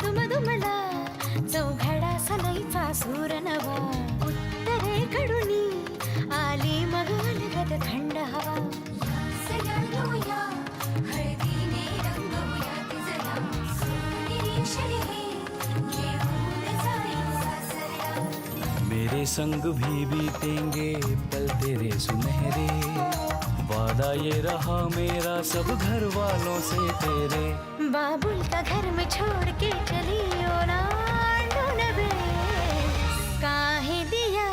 दुमदुमला चौघडा सलईचा सूर नवा उत्तरेकडूनी आली मग अलगद थंड हवा सजवूया हळदीने रंगवूया तिजला निरीक्षण हे घेऊन जाईल सासऱ्या मेरे संग भी बीतेंगे पल तेरे सुनहरे वादा ये रहा मेरा सब घर वालों से तेरे बाबुल का घर में छोड़ के चली ओ ना ढूंढबे काहे दिया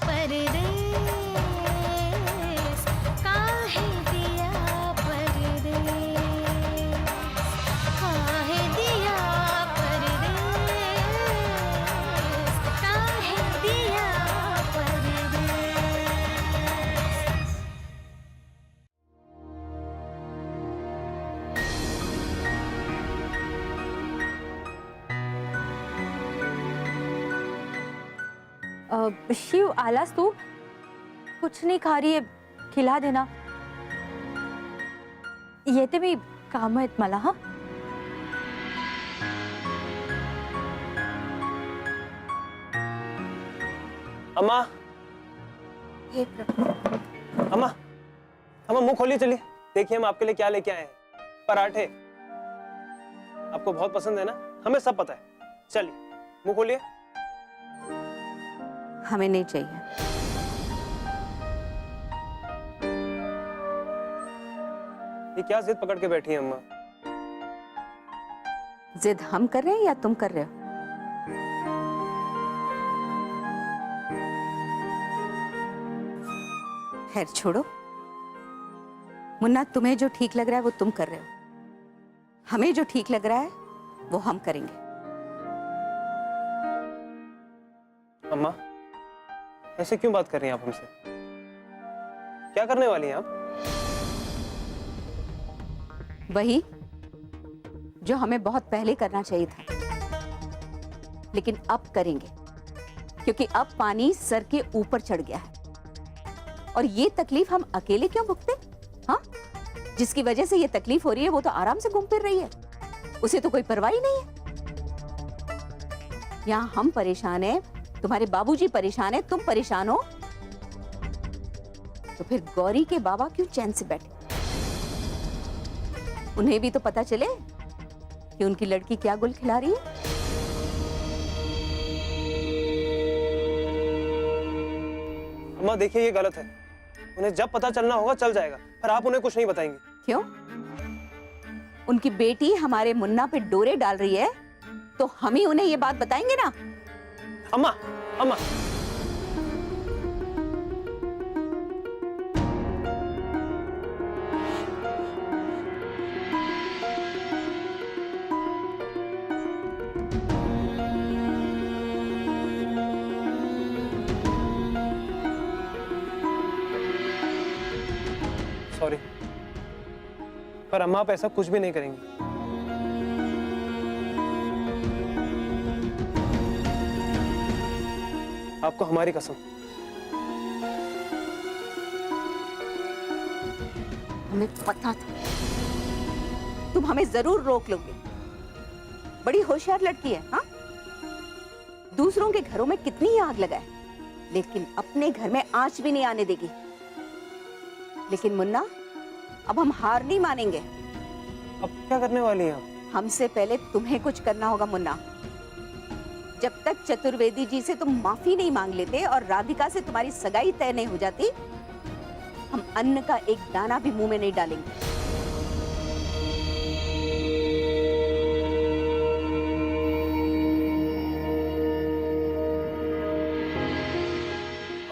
परदेस काहे दिया परदेस काहे दिया परदेस काहे दिया परदेस। शिव आलास तू कुछ नहीं खा रही है, खिला देना. येते मी, काम आहेत मला. हा अम्मा अम्मा अम्मा मुंह खोलिए, चलिए देखिए हम आपके लिए क्या लेके आए हैं. पराठे आपको बहुत पसंद है ना, हमें सब पता है. चलिए मुंह खोलिए. हमें नहीं चाहिए. ये क्या जिद पकड़ के बैठी है अम्मा? जिद हम कर रहे हैं या तुम कर रहे हो? खैर छोड़ो. मुन्ना, तुम्हें जो ठीक लग रहा है वो तुम कर रहे हो. हमें जो ठीक लग रहा है वो हम करेंगे. अम्मा ऐसे क्यों बात कर रही हैं आप हमसे? क्या करने वाली हैं आप? वही जो हमें बहुत पहले करना चाहिए था, लेकिन अब करेंगे क्योंकि अब पानी सर के ऊपर चढ़ गया है. और ये तकलीफ हम अकेले क्यों भुगते? हाँ, जिसकी वजह से ये तकलीफ हो रही है वो तो आराम से घूम फिर रही है, उसे तो कोई परवाह ही नहीं है. यहाँ हम परेशान हैं, तुम्हारे बाबूजी परेशान है, तुम परेशान हो, तो फिर गौरी के बाबा क्यों चैन से बैठे? उन्हें भी तो पता चले कि उनकी लड़की क्या गुल खिला रही है. अम्मा देखिए ये गलत है. उन्हें जब पता चलना होगा चल जाएगा, पर आप उन्हें कुछ नहीं बताएंगे. क्यों? उनकी बेटी हमारे मुन्ना पे डोरे डाल रही है तो हम ही उन्हें ये बात बताएंगे ना. अम्मा अम्मा सॉरी, पर अम्मा आप ऐसा कुछ भी नहीं करेंगी. आपको हमारी कसम. हमें पता था तुम हमें जरूर रोक लोगे. बड़ी होशियार लड़की है. हाँ, दूसरों के घरों में कितनी आग लगाए, लेकिन अपने घर में आंच भी नहीं आने देगी. लेकिन मुन्ना, अब हम हार नहीं मानेंगे. अब क्या करने वाली हैं आप? हमसे पहले तुम्हें कुछ करना होगा मुन्ना. जब तक चतुर्वेदी जी से तुम माफी नहीं मांग लेते और राधिका से तुम्हारी सगाई तय नहीं हो जाती, हम अन्न का एक दाना भी मुंह में नहीं डालेंगे.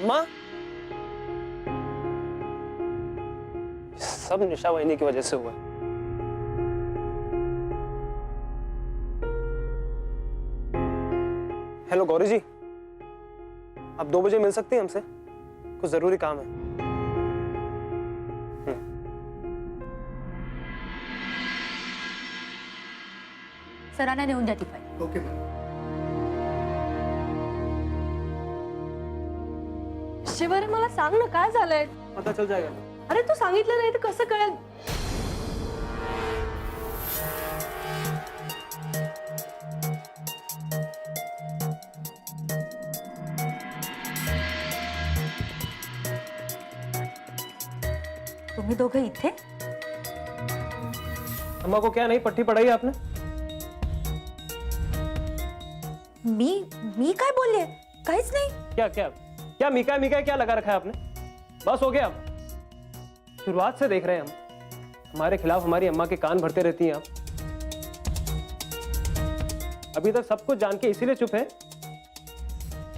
अम्मा, सब निशा वहिनी की वजह से हुआ. हेलो गौरी जी, आप 2 बजे मिल सकती हैं हमसे? कुछ जरूरी काम है. सरांना नेऊन द्या ती फाईल. Okay ma'am. शिवारे मला सांग ना काय झालंय. पता चल जाएगा. अरे तू सांगितलं नाही तर कसं कळेल. तुम्ही दोघं इथे? अम्मा को क्या नहीं पट्टी पढ़ाई आपने? मी काय बोलले? काहीच नाही. क्या क्या क्या मीका मीका क्या लगा रखा है आपने? बस हो गया। अब शुरुआत से देख रहे हैं हम, हमारे खिलाफ हमारी अम्मा के कान भरते रहती हैं आप। अभी तक सब कुछ जान के इसीलिए चुप है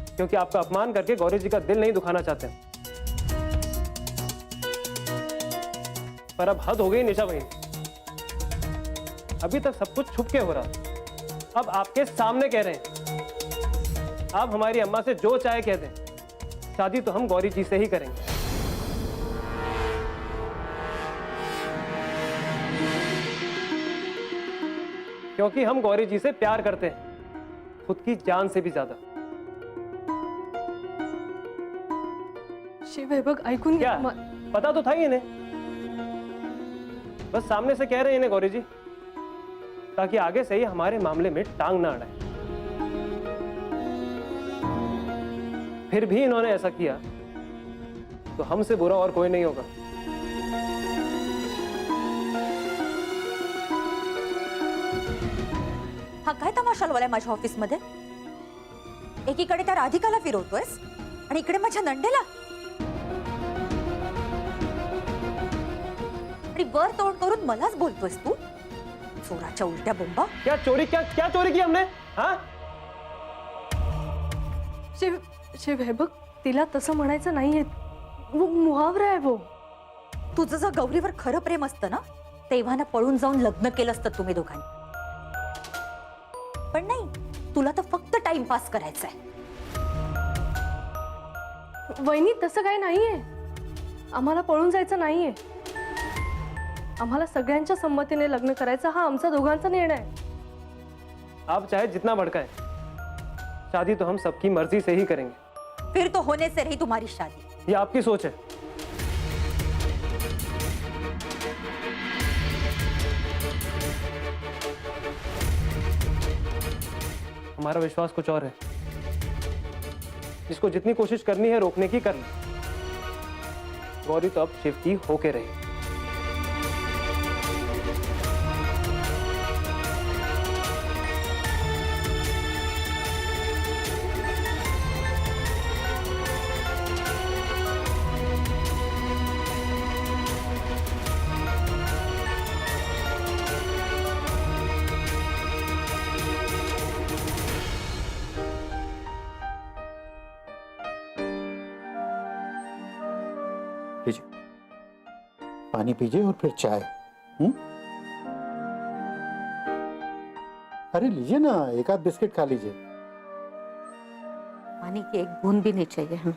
क्योंकि आपका अपमान करके गौरी जी का दिल नहीं दुखाना चाहते। पर अब हद हो गई निशा बहन, अभी तक सब कुछ छुप के हो रहा, अब आपके सामने कह रहे हैं। आप हमारी अम्मा से जो चाहे कह दें, शादी तो हम गौरी जी से ही करेंगे। क्योंकि हम गौरी जी से प्यार करते हैं, खुद की जान से भी ज्यादा। शिव हे बघ ऐकून क्या घे. पता तो था ही इन्हें, बस सामने से कह रहे हैं इन्हें गौरी जी, ताकि आगे से ही हमारे मामले में टांग ना अड़ाए। फिर भी इन्होंने ऐसा किया तो हमसे बुरा और कोई नहीं होगा। हा काय तमाशा लावलाय माझ्या ऑफिस मध्ये? एकीकडे त्या राधिकाला फिरवतोयस आणि इकडे माझ्या नंदेला, आणि वर तोंड करून मलाच बोलतोयस तू. चोराच्या उलट्या बोंबा. क्या चोरी क्या चोरी की हमने? हाँ शिव शिव हे बघ, तिला तसं म्हणायचं नाहीये, मुहावरा आहे वो. तुझं जर गौरीवर खरं प्रेम असतं ना, तेव्हा ना पळून जाऊन लग्न केलं असतं तुम्ही दोघांनी. पण नाही, तुला तर फक्त टाइमपास करायचंय. वहिनी तसं काही नाहीये, आम्हाला पळून जायचं नाहीये. आम्हाला सगळ्यांच्या संमतीने लग्न करायचं, हा आमचा दोघांचा निर्णय आहे. आप चाहे जितना भड़काएं, शादी तो हम सबकी मर्जी से ही करेंगे। फिर तो होने से रही तुम्हारी शादी. ये आपकी सोच है। हमारा विश्वास कुछ और है। इसको जितनी कोशिश करनी है रोकने की कर ली। गौरी तो अब शिव की होके रही। लीजिए, पानी पीजिए और फिर चाय। अरे लीजिए ना, एक आध बिस्किट खा लीजिए। पानी की एक बूंद भी नहीं चाहिए हमें।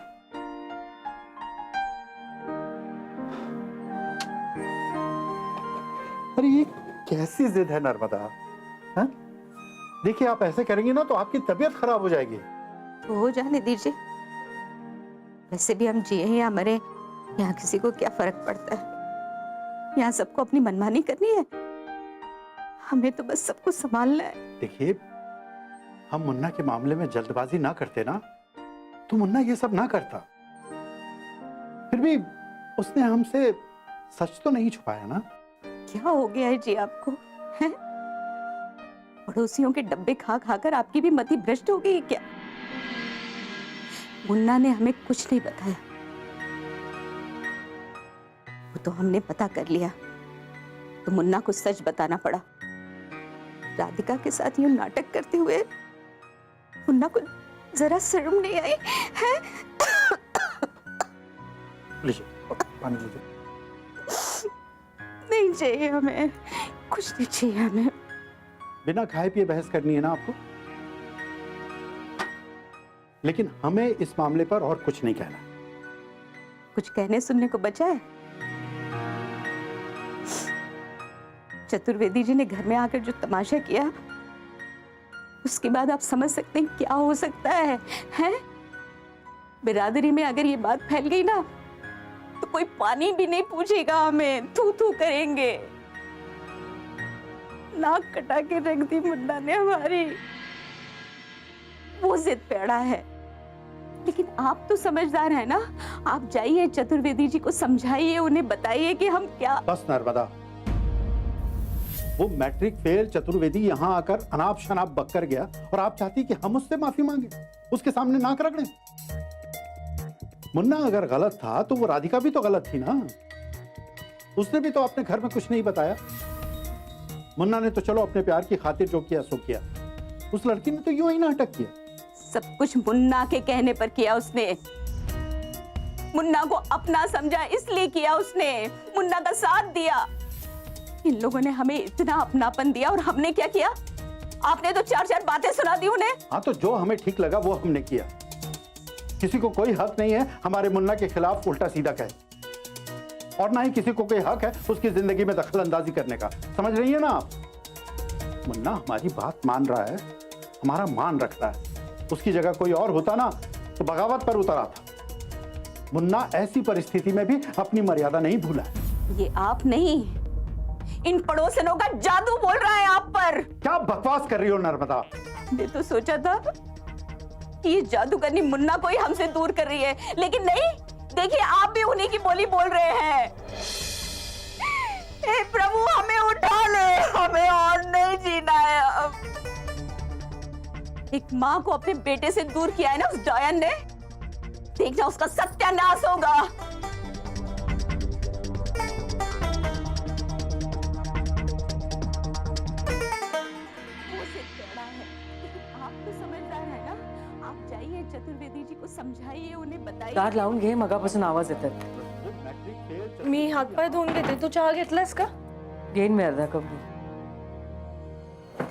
अरे ये कैसी जिद है नर्मदा? हाँ? देखिए, आप ऐसे करेंगे ना तो आपकी तबीयत खराब हो जाएगी। तो हो जाने दीजिए, वैसे भी हम जिए या मरे, यहाँ किसी को क्या फर्क पड़ता है। यहाँ सबको अपनी मनमानी करनी है, हमें तो बस सबको संभालना है। देखिए, हम मुन्ना के मामले में जल्दबाजी ना करते ना तो मुन्ना ये सब ना करता। फिर भी उसने हमसे सच तो नहीं छुपाया ना। क्या हो गया है जी आपको, हैं? पड़ोसियों के डब्बे खा खाकर आपकी भी मति भ्रष्ट हो गई क्या? मुन्ना ने हमें कुछ नहीं बताया, वो तो हमने पता कर लिया, तो मुन्ना को सच बताना पड़ा। राधिका के साथ यूं नाटक करते हुए मुन्ना को जरा शर्म नहीं आई है? लीजिए, पानी लीजिए। नहीं चाहिए हमें, कुछ नहीं चाहिए हमें। बिना खाए पिए बहस करनी है ना आपको? लेकिन हमें इस मामले पर और कुछ नहीं कहना। कुछ कहने सुनने को बचा है? चतुर्वेदी जी ने घर में आकर जो तमाशा किया, उसके बाद आप समझ सकते हैं क्या हो सकता है, हैं? बिरादरी में अगर ये बात फैल गई ना तो कोई पानी भी नहीं पूछेगा, हमें थू थू करेंगे। नाक कटा के रख दी मुन्ना ने हमारी। वो जिद पे अड़ा है, लेकिन आप तो समझदार है ना, आप जाइए चतुर्वेदी जी को समझाइए, उन्हें बताइए कि हम क्या। बस नर्मदा, वो मैट्रिक फेल चतुर्वेदी यहाँ आकर अनाप शनाप बककर गया और आप चाहती कि हम उससे माफी मांगे, उसके सामने नाक रगड़े। मुन्ना अगर गलत था तो वो राधिका भी तो गलत थी ना। उसने भी तो अपने घर में कुछ नहीं बताया। मुन्ना ने तो चलो अपने प्यार की खातिर जो किया सो किया, उस लड़की ने तो यूं ही नाटक किया। सब कुछ मुन्ना के कहने पर किया उसने, मुन्ना को अपना समझा इसलिए किया उसने, मुन्ना का साथ दिया। इन लोगों ने हमें इतना अपनापन दिया और हमने क्या किया? आपने तो 4-4 बातें सुना दी उन्हें। हाँ, तो जो हमें ठीक लगा वो हमने किया। किसी को कोई हक नहीं है हमारे मुन्ना के खिलाफ उल्टा सीधा कहे, और ना ही किसी को कोई हक है उसकी जिंदगी में दखल अंदाजी करने का। समझ रही है ना आप? मुन्ना हमारी बात मान रहा है, हमारा मान रखता है। उसकी जगह कोई और होता ना तो बगावत पर उतर आता। मुन्ना ऐसी परिस्थिति में भी अपनी मर्यादा नहीं भूला। ये आप नहीं, इन पड़ोसियों का जादू बोल रहा है आप पर। क्या बकवास कर रही हो नर्मदा? मैंने तो सोचा था कि ये जादूगरनी मुन्ना को ही हमसे दूर कर रही है, लेकिन नहीं, देखिए आप भी उन्हीं की बोली बोल रहे हैं। हे प्रभु, हमें उठा ले, हमें और नहीं जीना है अब। एक माँ को अपने बेटे से दूर किया है ना उस डायन ने, देखना उसका सत्यानाश होगा। आप तो समझदार है ना, आप जाइए चतुर्वेदी जी को समझाइए, उन्हें बताइए। दार लावून घे, मगापासून आवाज येतात. मी हातपाय धुवून घेते, तू चहा घेतलास का? घेईन मी अर्धा कप दूध.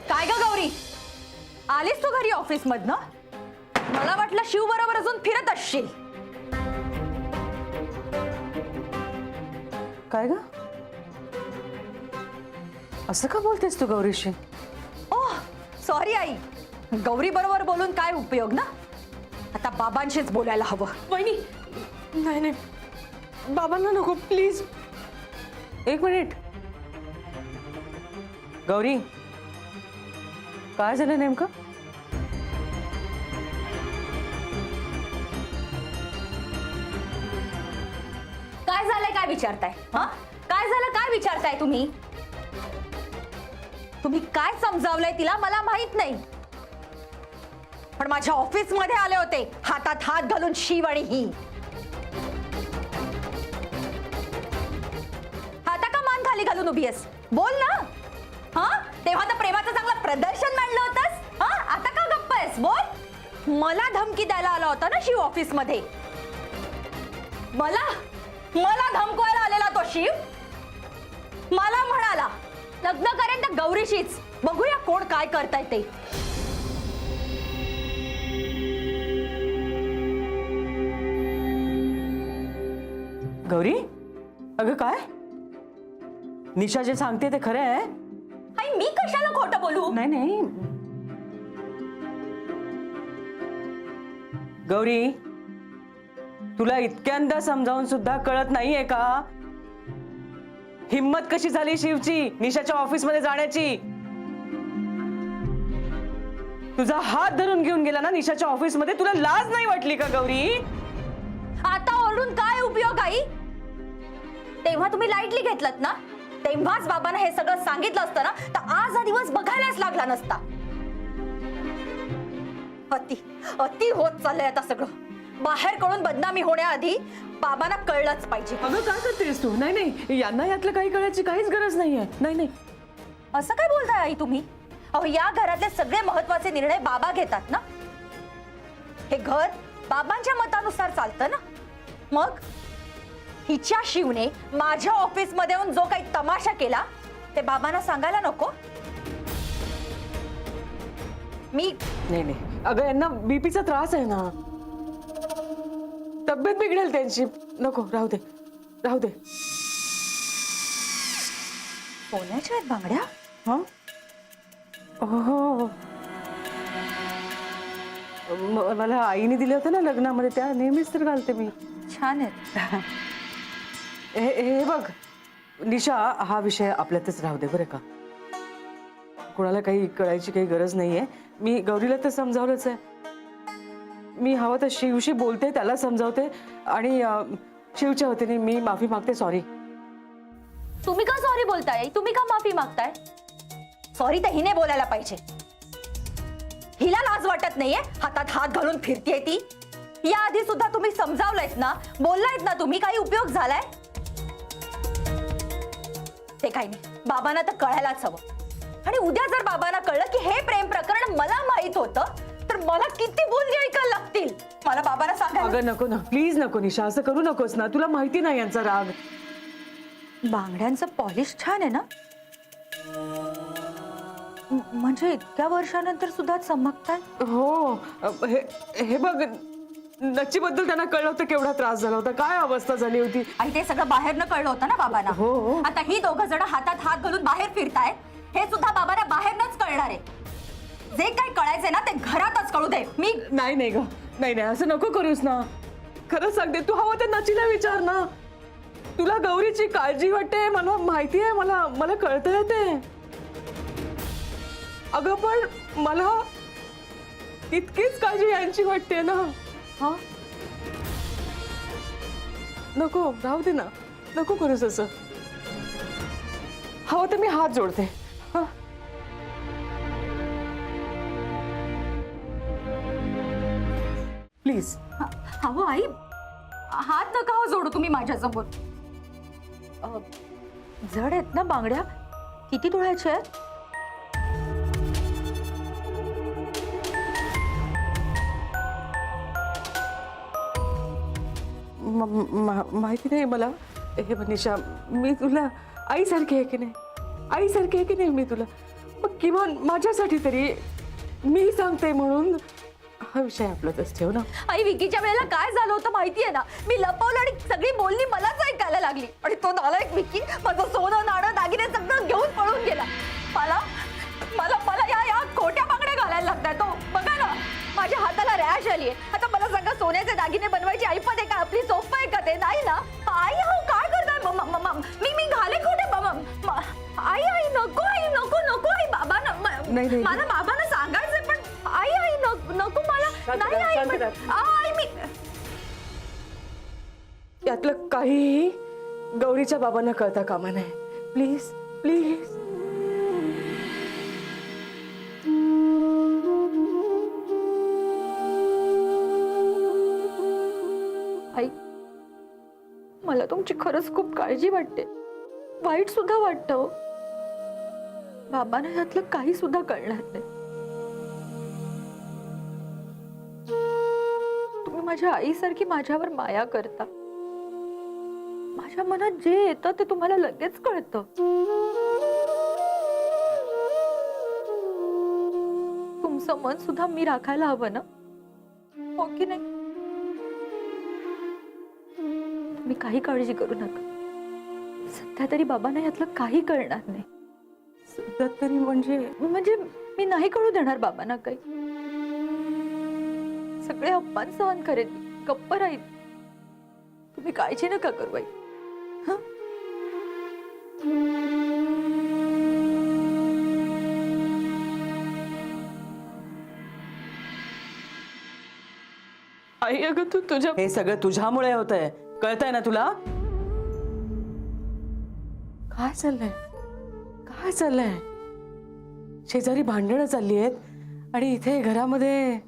काय ग गौरी, आलीस तू घरी ऑफिस मधनं? मला वाटलं शिव बरोबर अजून फिरत असशील. काय ग, असं का बोलतेस तू गौरीशी? ओह सॉरी आई, गौरी बरोबर बोलून काय उपयोग ना, आता बाबांशीच बोलायला हवं. वहिनी, नाही नाही, बाबांना नको प्लीज. एक मिनिट गौरी, काय झालं नेमकं? काय झालंय काय विचारताय? हा, काय झालं काय विचारताय तुम्ही? तुम्ही काय समजावलंय तिला मला माहित नाही, पण माझ्या ऑफिस मध्ये आले होते हातात हात घालून शिव आणि ही. आता का मान खाली घालून उभी आहेस? बोल ना. हा, तेव्हा तर प्रेमाचं चांगलं प्रदर्शन मांडलं होतंस. हा, आता का गप्प आहेस? बोल. मला धमकी द्यायला आला होता ना शिव ऑफिस मध्ये. मला धमकवायला आलेला तो शिव. मला म्हणाला लग्न करेन तर गौरीशीच, बघूया कोण काय करताय ते. गौरी, अगं काय? निशा जे सांगते ते खरं आहे? आई मी कशाला खोटं बोलू? नाही नाही गौरी, तुला इतक्यांदा समजावून सुद्धा कळत नाहीये का? हिम्मत कशी झाली शिवची निशाच्या ऑफिस मध्ये जाण्याची? तुझा हात धरून घेऊन गेला ना निशाच्या ऑफिस मध्ये, तुला लाज नाही वाटली का गौरी? आता ओरडून काय उपयोग आई? तेव्हा तुम्ही लाईटली घेतलत ना, तेव्हाच बाबांना हे सगळं सांगितलं असतं ना, तर आज हा दिवस बघायलाच लागला नसता. अति होत चाललंय आता सगळं. बाहेर कळून बदनामी होण्याआधी बाबांना कळलंच पाहिजे. अगं काय करतेस तू? नाही नाही, यांना यातलं काही कळायची काहीच गरज नाहीये. नाही नाही, असं काय बोलताय आई तुम्ही? अहो, या घरातले सगळे महत्त्वाचे निर्णय बाबा घेतात ना. हे घर बाबांच्या मतानुसार चालतं ना. मग हिच्या शिवने माझ्या ऑफिस मध्ये येऊन जो काही तमाशा केला ते बाबांना सांगायला नको? मी नाही नाही, अगं यांना बीपीचा त्रास आहे ना, तब्येत बिघडेल त्यांची. नको, राहू दे राहू दे. सोन्याच्या आहेत बांगड्या? हा, हो, मला आईने दिले होते ना लग्नामध्ये, त्या नेहमीच तर घालते मी. छान आहेत. हे बघ निशा, हा विषय आपल्यातच राहू दे बरं का. कोणाला काही कळायची काही गरज नाहीये. मी गौरीला तर समजावलंच आहे. मी हवं तर शिवशी बोलते, त्याला समजावते आणि शिवच्या वतीने मी माफी मागते. सॉरी. तुम्ही का सॉरी बोलताय आई? तुम्ही का माफी मागताय? सॉरी तर हिने बोलायला पाहिजे. हिला लाज वाटत नाहीये? हातात हात घालून फिरतीये ती. या आधी सुद्धा तुम्ही समजावलंयत ना, बोललायत ना तुम्ही, काही उपयोग झालाय? ते काही नाही, बाबांना तर कळायलाच हवं. आणि उद्या जर बाबांना कळलं की हे प्रेम प्रकरण मला माहित होतं, तर मला किती बोलणी ऐकायला लागतील. मला बाबांना सांगायला. अगं नको ना, प्लीज नको निशा, असं करू नकोस ना. तुला माहिती नाही यांचा राग. बांगड्यांचं पॉलिश छान आहे ना, म्हणजे इतक्या वर्षानंतर सुद्धा चमकताय. हो. हे बघ, नच्चीबद्दल त्यांना कळलं होतं केवढा त्रास झाला होता, काय अवस्था झाली होती. आणि ते सगळं बाहेर न कळलं होतं ना बाबांना. हो. आता ही दोघं जण हातात हात घालून बाहेर फिरताय, हे सुद्धा बाबांना बाहेरनच कळणार आहे. जे काय कळायचंय ना ते घरातच कळू दे. मी नाही ग, नाही असं नको करूस ना. खरंच सांगते, तू हवं तर नचीला विचार ना. तुला गौरीची काळजी वाटते, मला माहिती आहे, मला कळतंय ते. अगं पण मला तितकीच काळजी यांची वाटते ना. हा, नको, राहू दे ना, नको करूस असं. हवं तर मी हात जोडते. हा, प्लीज. हवं आई, हात नका हो जोडू तुम्ही माझ्यासमोर. जड आहेत ना बांगड्या? किती तोळ्याच्या आहेत? माहिती नाही मला. हे मनीषा, मी तुला आईसारखी आहे की नाही? आईसारखी आहे की नाही मी तुला? मग किमान माझ्यासाठी तरी मी सांगते म्हणून हा विषय आपल्यातच ठेव ना. आई, विकीच्या वेळेला काय झालं होतं माहितीये ना? मी लपवलं आणि सगळी बोलणी मलाच ऐकायला लागली. आणि तो नालायक विकी माझं सोनं नाणं दागिने सगळं घेऊन पळून गेला. मला मला मला या खोट्या बांगड्या घालायला लागतात. तो बघा ना, माझ्या हाताला रॅश आली आहे. आता मला सगळं सोन्याचे दागिने बनवायची ऐपत आहे का? आपली सोपं आहे का ते? नाही ना. आई, हो काय करताय? मी घाले खोटे? आई आई नको, आई नको नको. आई बाबा नाही. मला बाबांना सांगायचंय, पण आई आई नको मला. नाही आई मी यातलं काहीही गौरीच्या बाबांना कळता कामा नये. Please please. आई, मला तुमची खरंच खूप काळजी वाटते. वाईट सुद्धा वाटतं. बाबांना यातलं काही सुद्धा कळणार नाही. तुम्ही माझ्या आईसारखी माझ्यावर माया करता. माझ्या मनात जे येतं ते तुम्हाला लगेच कळतं. तुमचं मन सुद्धा मी राखायला हवं ना, हो की नाही? मी काही काळजी करू नका. सध्या तरी बाबांना यातलं काही कळणार नाही. सध्या तरी म्हणजे मी नाही कळू देणार बाबांना काही. सगळे अपमान सहन करेन, गप्प राहील. तुम्ही काळजी नका करू बाई. आई, अगं तू तुझ्या हे सगळं तुझ्यामुळे होतंय, कळतंय ना तुला? काय चाललंय? काय चाललंय? शेजारी भांडणं चालली आहेत आणि इथे घरामध्ये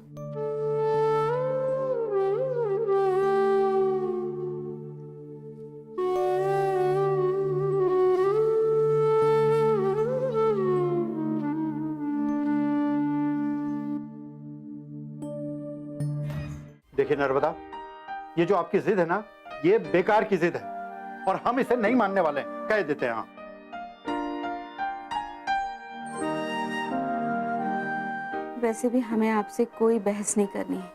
देखिए नर्मदा, ये जो आपकी जिद है ना, ये बेकार की जिद है और हम इसे नहीं मानने वाले हैं, कह देते हैं. हाँ, वैसे भी हमें आपसे कोई बहस नहीं करनी है.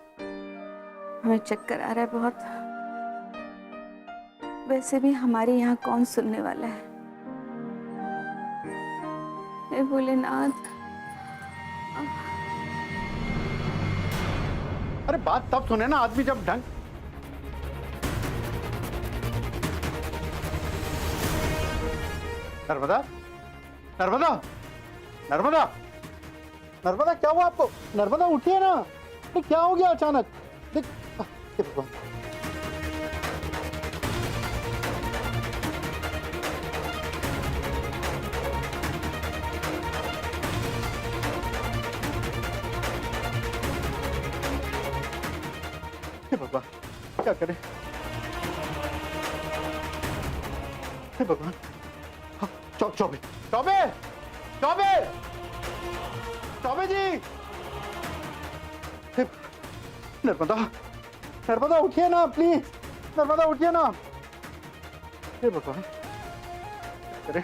हमें चक्कर आ रहा है बहुत. वैसे भी हमारे यहाँ कौन सुनने वाला है? हे भोलेनाथ. अरे बात तब सुने ना आदमी जब ढंग. नर्मदा, नर्मदा, नर्मदा, नर्मदा, क्या हुआ आपको? नर्मदा उठिए ना. ये क्या हो गया अचानक? देख हे भगवान। हे भगवान, क्या करें? हे भगवान, हाँ, चौबे चौबे चौबे चौबे जी, हे नर्मदा, नर्मदा उठिए ना प्लीज, नर्मदा उठिए ना। हे भगवान, क्या करें?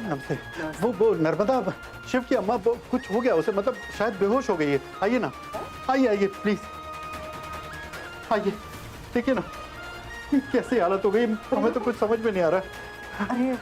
नमस्ते। वो नर्मदा, शिव की अम्मा कुछ हो गया उसे, मतलब शायद बेहोश हो गई है। आइए ना, आइए आइए प्लीज, आइए देखिए ना कैसी हालत हो गई, हमें तो कुछ समझ में नहीं आ रहा। अरे